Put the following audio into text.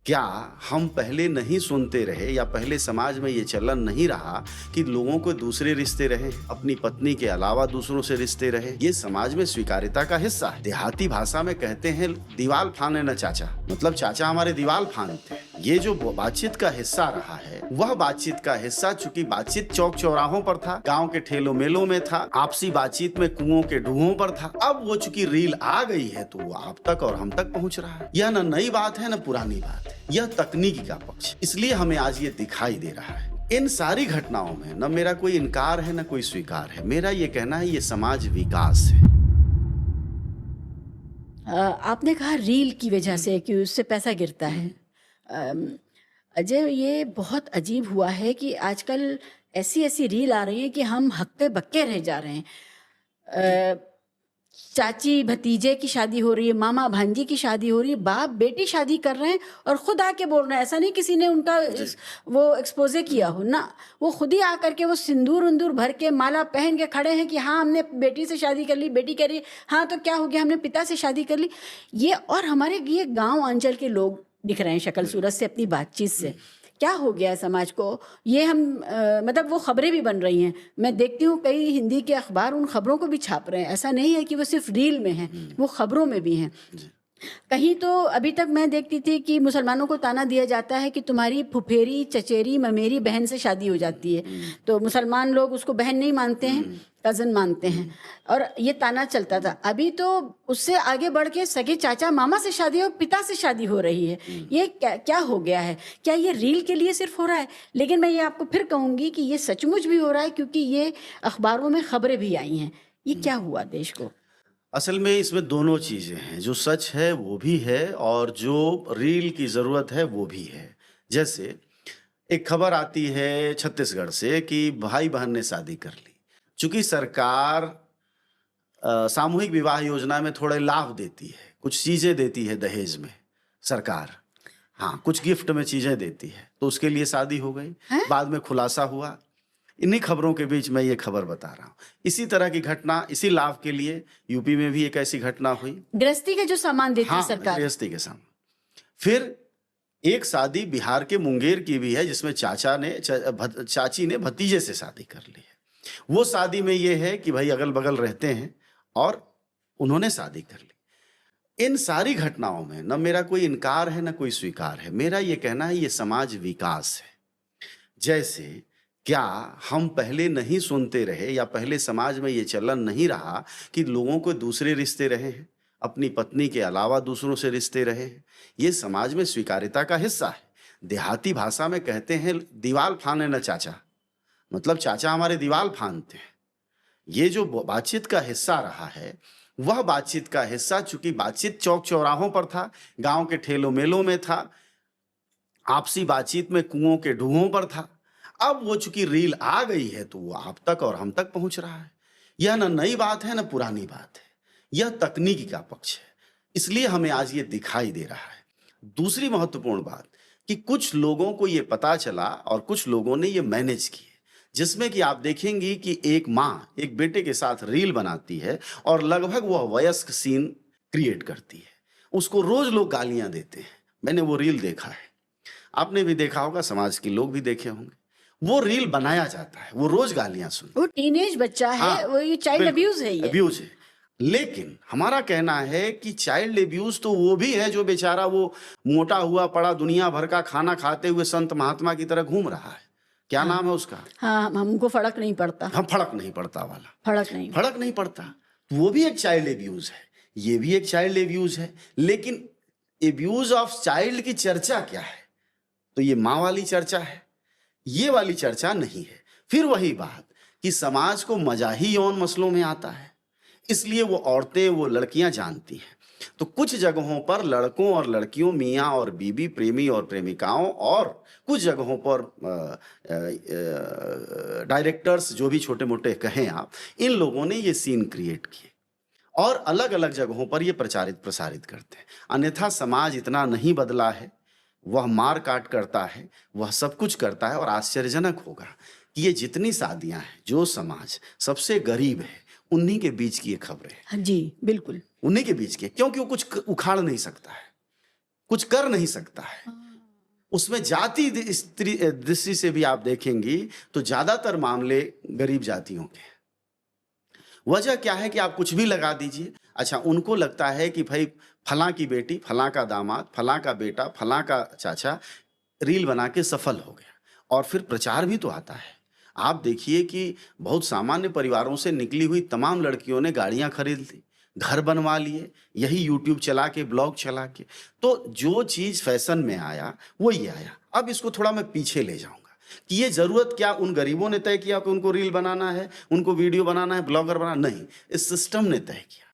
क्या हम पहले नहीं सुनते रहे या पहले समाज में ये चलन नहीं रहा कि लोगों को दूसरे रिश्ते रहे, अपनी पत्नी के अलावा दूसरों से रिश्ते रहे? ये समाज में स्वीकार्यता का हिस्सा है। देहाती भाषा में कहते हैं दीवाल फाने न चाचा, मतलब चाचा हमारे दीवाल फानते हैं। ये जो बातचीत का हिस्सा रहा है, वह बातचीत का हिस्सा चूंकि बातचीत चौक चौराहों पर था, गाँव के ठेलों मेलों में था, आपसी बातचीत में कुओं के ढूंहों पर था। अब वो चूंकि रील आ गई है तो वो आप तक और हम तक पहुंच रहा है। यह न नई बात है न पुरानी बात है, यह तकनीकी का पक्ष, इसलिए हमें आज ये दिखाई दे रहा है। इन सारी घटनाओं में न मेरा कोई इनकार है न कोई स्वीकार है, मेरा ये कहना है ये समाज विकास है। आपने कहा रील की वजह से कि उससे पैसा गिरता है। अजय, ये बहुत अजीब हुआ है कि आजकल ऐसी ऐसी रील आ रही है कि हम हक्के बक्के रह जा रहे हैं। चाची भतीजे की शादी हो रही है, मामा भांजी की शादी हो रही है, बाप बेटी शादी कर रहे हैं और खुद आके बोल रहे हैं। ऐसा नहीं किसी ने उनका वो एक्सपोजे किया हो ना, वो खुद ही आकर के वो सिंदूर उंदूर भर के माला पहन के खड़े हैं कि हाँ हमने बेटी से शादी कर ली। बेटी कह रही हाँ तो क्या हो गया, हमने पिता से शादी कर ली। ये और हमारे ये गाँव अंचल के लोग दिख रहे हैं शक्ल सूरत से, अपनी बातचीत से। क्या हो गया है समाज को? ये हम मतलब वो खबरें भी बन रही हैं, मैं देखती हूँ कई हिंदी के अखबार उन खबरों को भी छाप रहे हैं। ऐसा नहीं है कि वो सिर्फ रील में हैं, वो खबरों में भी हैं। कहीं तो अभी तक मैं देखती थी कि मुसलमानों को ताना दिया जाता है कि तुम्हारी फुफेरी चचेरी ममेरी बहन से शादी हो जाती है, तो मुसलमान लोग उसको बहन नहीं मानते हैं, कज़न मानते हैं, और ये ताना चलता था। अभी तो उससे आगे बढ़ के सगे चाचा मामा से शादी और पिता से शादी हो रही है। ये क्या हो गया है? क्या ये रील के लिए सिर्फ हो रहा है? लेकिन मैं ये आपको फिर कहूँगी कि ये सचमुच भी हो रहा है, क्योंकि ये अखबारों में खबरें भी आई हैं। ये क्या हुआ देश को? असल में इसमें दोनों चीजें हैं, जो सच है वो भी है और जो रील की जरूरत है वो भी है। जैसे एक खबर आती है छत्तीसगढ़ से कि भाई बहन ने शादी कर ली। चूंकि सरकार सामूहिक विवाह योजना में थोड़े लाभ देती है, कुछ चीजें देती है दहेज में सरकार, हाँ कुछ गिफ्ट में चीजें देती है, तो उसके लिए शादी हो गई। बाद में खुलासा हुआ। इन्हीं खबरों के बीच मैं ये खबर बता रहा हूँ। इसी तरह की घटना इसी लाभ के लिए यूपी में भी एक ऐसी घटना हुई। गृहस्थी के जो सामान देती है हाँ, सरकार, गृहस्थी के सामान। फिर एक शादी बिहार के मुंगेर की भी है, जिसमें चाची ने भतीजे से शादी कर ली है। वो शादी में ये है कि भाई अगल बगल रहते हैं और उन्होंने शादी कर ली। इन सारी घटनाओं में न मेरा कोई इनकार है न कोई स्वीकार है, मेरा ये कहना है ये समाज विकास है। जैसे क्या हम पहले नहीं सुनते रहे या पहले समाज में ये चलन नहीं रहा कि लोगों को दूसरे रिश्ते रहे हैं, अपनी पत्नी के अलावा दूसरों से रिश्ते रहे हैं? ये समाज में स्वीकार्यता का हिस्सा है। देहाती भाषा में कहते हैं दीवाल फाने न चाचा, मतलब चाचा हमारे दीवाल फानते हैं। ये जो बातचीत का हिस्सा रहा है, वह बातचीत का हिस्सा चूंकि बातचीत चौक चौराहों पर था, गाँव के ठेलों मेलों में था, आपसी बातचीत में कुओं के ढूंहों पर था। अब वो चूंकि रील आ गई है तो वो आप तक और हम तक पहुंच रहा है। यह न नई बात है न पुरानी बात है, यह तकनीकी का पक्ष है, इसलिए हमें आज ये दिखाई दे रहा है। दूसरी महत्वपूर्ण बात कि कुछ लोगों को ये पता चला और कुछ लोगों ने ये मैनेज किए, जिसमें कि आप देखेंगी कि एक माँ एक बेटे के साथ रील बनाती है और लगभग वह वयस्क सीन क्रिएट करती है। उसको रोज लोग गालियां देते हैं। मैंने वो रील देखा है, आपने भी देखा होगा, समाज के लोग भी देखे होंगे। वो रील बनाया जाता है, वो रोज गालियां सुनते। वो टीनेज बच्चा है। हाँ, वो ये चाइल्ड अब्यूज है, ये अब्यूज है। लेकिन हमारा कहना है कि चाइल्ड अब्यूज तो वो भी है जो बेचारा वो मोटा हुआ पड़ा दुनिया भर का खाना खाते हुए संत महात्मा की तरह घूम रहा है। क्या नाम है उसका? हाँ, हमको फर्क नहीं पड़ता। हम फर्क नहीं पड़ता वाला, फर्क नहीं पड़ता। वो भी एक चाइल्ड अब्यूज है, ये भी एक चाइल्ड अब्यूज है। लेकिन अब्यूज ऑफ चाइल्ड की चर्चा क्या है? तो ये माँ वाली चर्चा है, ये वाली चर्चा नहीं है। फिर वही बात कि समाज को मजाही यौन मसलों में आता है, इसलिए वो औरतें वो लड़कियां जानती हैं। तो कुछ जगहों पर लड़कों और लड़कियों, मियाँ और बीबी, प्रेमी और प्रेमिकाओं, और कुछ जगहों पर डायरेक्टर्स, जो भी छोटे मोटे कहें आप, इन लोगों ने ये सीन क्रिएट किए और अलग अलग जगहों पर ये प्रसारित करते हैं। अन्यथा समाज इतना नहीं बदला है। वह मार काट करता है, वह सब कुछ करता है। और आश्चर्यजनक होगा कि ये जितनी शादियां हैं, जो समाज सबसे गरीब है उन्हीं के बीच की ये खबरें हैं। हाँ जी, बिल्कुल उन्हीं के बीच के, क्योंकि वो कुछ उखाड़ नहीं सकता है, कुछ कर नहीं सकता है। उसमें जाति दृष्टि से भी आप देखेंगी तो ज्यादातर मामले गरीब जातियों के हैं। वजह क्या है कि आप कुछ भी लगा दीजिए, अच्छा उनको लगता है कि भाई फलां की बेटी, फलां का दामाद, फलां का बेटा, फलां का चाचा रील बना के सफल हो गया और फिर प्रचार भी तो आता है। आप देखिए कि बहुत सामान्य परिवारों से निकली हुई तमाम लड़कियों ने गाड़ियां खरीद ली, घर बनवा लिए, यही यूट्यूब चला के, ब्लॉग चला के। तो जो चीज फैशन में आया वो ये आया। अब इसको थोड़ा मैं पीछे ले जाऊंगा कि ये जरूरत क्या उन गरीबों ने तय किया कि उनको रील बनाना है, उनको वीडियो बनाना है, ब्लॉगर बनाना, नहीं, इस सिस्टम ने तय किया।